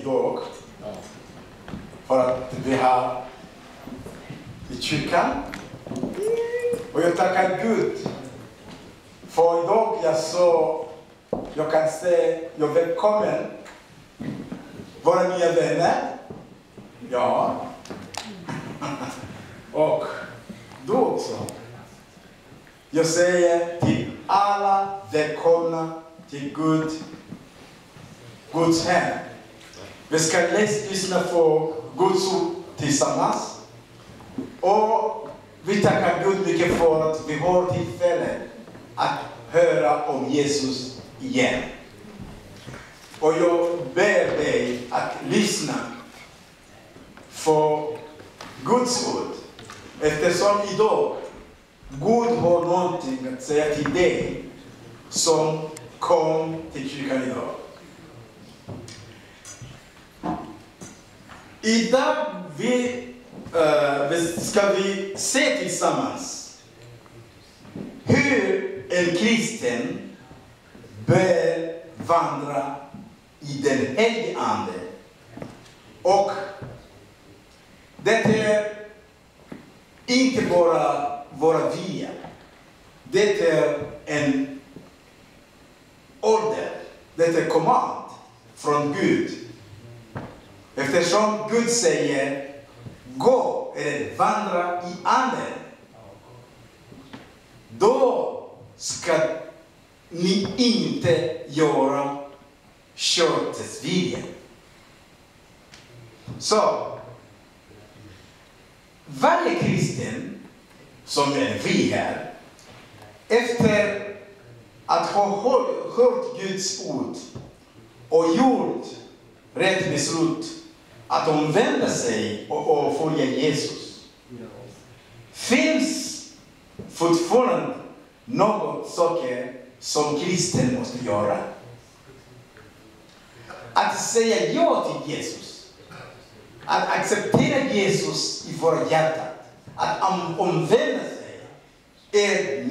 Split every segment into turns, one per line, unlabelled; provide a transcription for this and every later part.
idag. För att vi har i kyrkan. Och jag tackar Gud. För idag jag kan säga jag välkommen våra nya vänner. Ja. Och då också. Jag säger till alla välkomna till Guds hem. Vi ska lyssna på Guds ord tillsammans. Och vi tackar Gud mycket för att vi har tillfälle att höra om Jesus igen. Och jag ber dig att lyssna för Guds ord. Eftersom idag Gud har någonting att säga till dig som kom till kyrkan idag. Idag ska vi se tillsammans hur en kristen bör vandra i den helige ande. Och det är inte bara våra vilja. Det är en order. Det är kommand från Gud. Eftersom Gud säger gå eller vandra i anden. Då ska ni inte göra köttets vilja. Så varje kristen som är vi här, efter att ha hört Guds ord och gjort rätt beslut att omvända sig och följa Jesus, finns fortfarande något saker som kristen måste göra. Att säga ja till Jesus, att acceptera Jesus i våra hjärtan, att omvända sig, är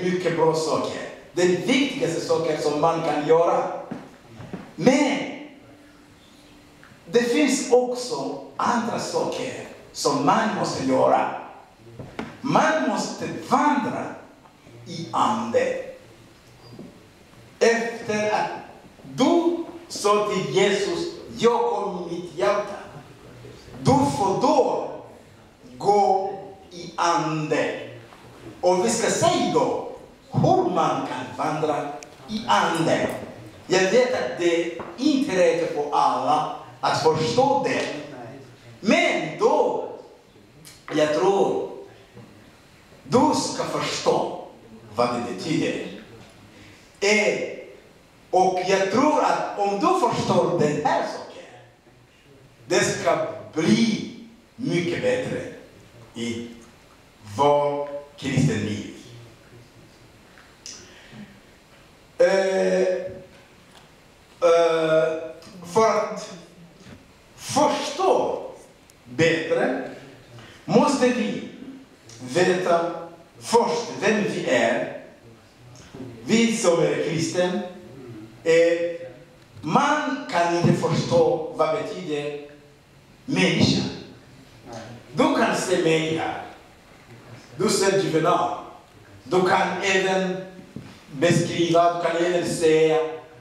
mycket bra saker. Den viktigaste saker som man kan göra. Men det finns också andra saker som man måste göra. Man måste vandra i ande. Efter att du sa till Jesus, jag kom i mitt hjärta. Du får då gå i ande. Och vi ska säga då hur man kan vandra i ande. Jag vet att det inte räcker för alla att förstå det. Men då, jag tror, du ska förstå vad det betyder. Och jag tror att om du förstår den här saken, det ska bli mycket bättre i vår kristen liv. För att förstå bättre måste vi veta först vem vi är. Vi som är kristen, man kan inte förstå vad betyder människa. Du kan se mig här. Du ser Juvenal. Du kan även beskriva, du kan även säga,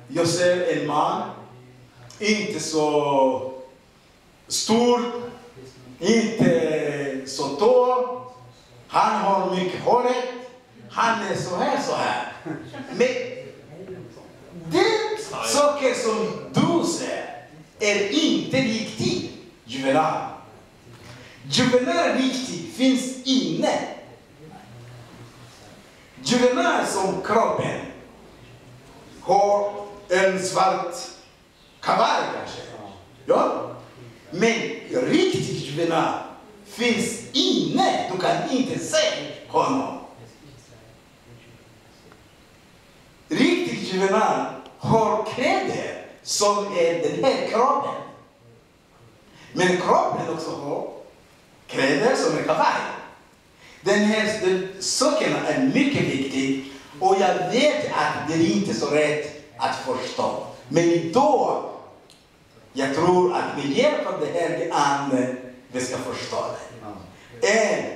jag ser en man, inte så stor, inte så torr, han har mycket håret, han är så här. Men det saker som du ser är inte riktigt Juvenal. Juvenal riktigt finns inne. Juvenal som kroppen har en svart kavaj kanske. Ja? Men riktigt Juvenal finns inne. Du kan inte se honom. Riktigt Juvenal har kläder som är den här kroppen. Men kroppen också har kläder som är kavaj. Den här saken är mycket viktig. Och jag vet att det är inte så rätt att förstå. Men idag jag tror att med hjälp av det helige Ande vi ska förstå det.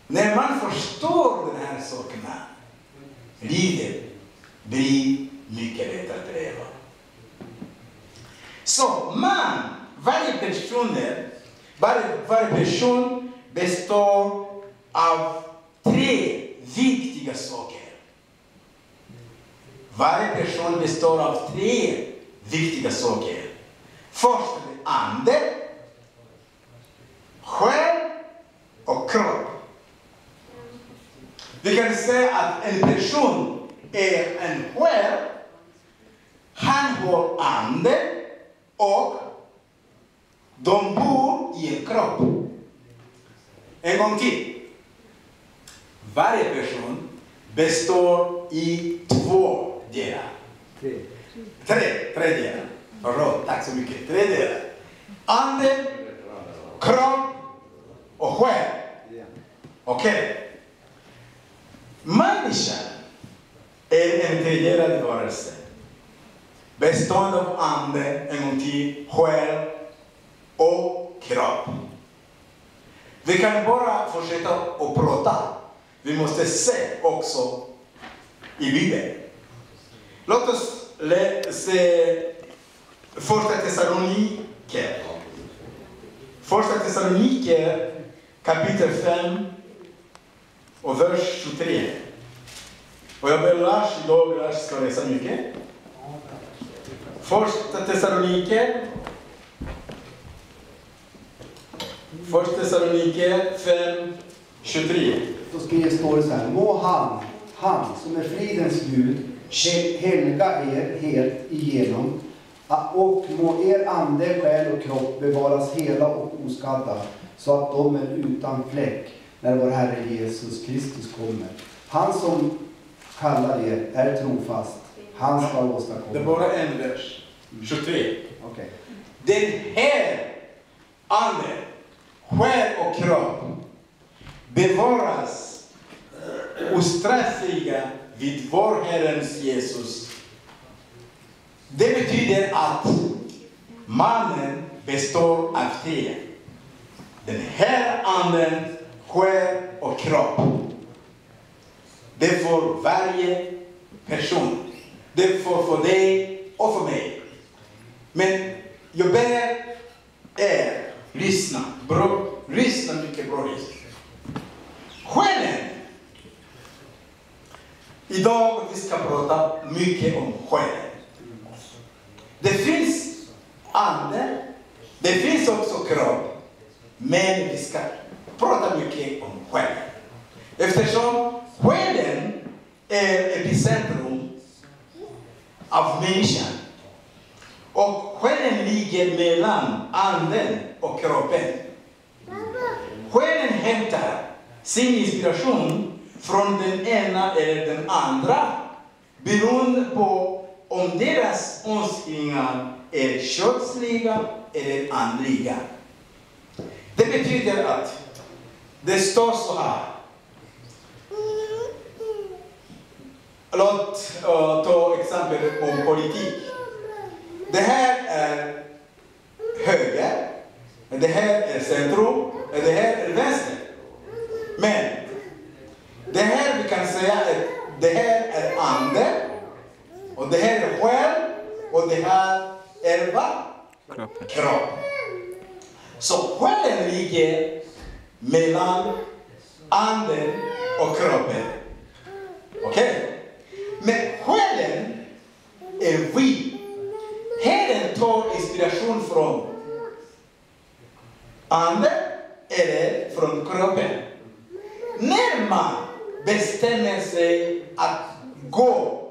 När man förstår den här sakerna, livet blir mycket lättare att leva. Så varje person består av 3 viktiga saker. Varje person består av 3 viktiga saker. Först är ande, själ och kropp. Vi kan säga att en person är en själ. Han har ande och de bor i en kropp. En gång till. Varje person består i 2 delar. 3 delar. Bra, tack så mycket. 3 delar. Ande, kropp och själ. Okej. Människan är en tredelad varelse. Bestående av ande, en gång till, själ och kropp. Vi kan bara fortsätta att prata. Vi måste se också i Bibeln. Låt oss se Första Thessaloniker kapitel 5 och vers 23. Och jag ber Lars idag, Lars ska läsa mycket. Första Thessaloniker 5, 23.
Då står det så här: må han som är fridens Gud, helga er helt igenom, och må er ande, själ och kropp bevaras hela och oskadda, så att de är utan fläck när vår Herre Jesus Kristus kommer. Han som kallar er är trofast. Han ska åstadkomma.
Det är bara en vers. 23.
Okay.
Den här ande, själ och kropp bevaras ostraffliga vid vår Herrens Jesus. Det betyder att mannen består av 3. Den här anden, själ och kropp. Det får varje person. Det får för dig och för mig. Men jag ber er lyssna. Lyssna mycket bra. Själen. Idag vi ska prata mycket om själen. Det finns ande. Det finns också kropp. Men vi ska prata mycket om själen. Eftersom själen är epicentrum av människan. Och själen ligger mellan anden och kroppen. Själen hämtar sin inspiration från den ena eller den andra, beroende på om deras önskningar är kötsliga eller andliga. Det betyder att det står så här. Låt ta exempel om politik. Det här är höger, det här är centrum, det här är vänster. Men det här vi kan säga att det här är ande, och det här är själ, och det här är vad? Kropp. Så själen ligger mellan anden och kroppen. Okej? Men själen är vi. Herren tar inspiration från anden eller från kroppen. När man bestämmer sig att gå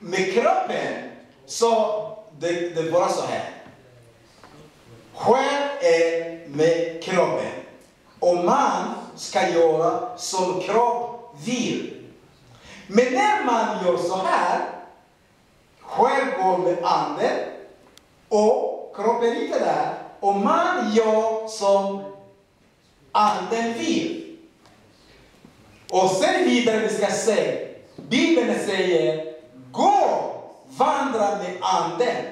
med kroppen, så det var så här. Själ är med kroppen. Och man ska göra som kropp vill. Men när man gör så här, själ går med anden och kroppen är inte där, och man gör som anden vill. Och sen vidare vi ska se, Bibeln säger, gå, vandra med anden.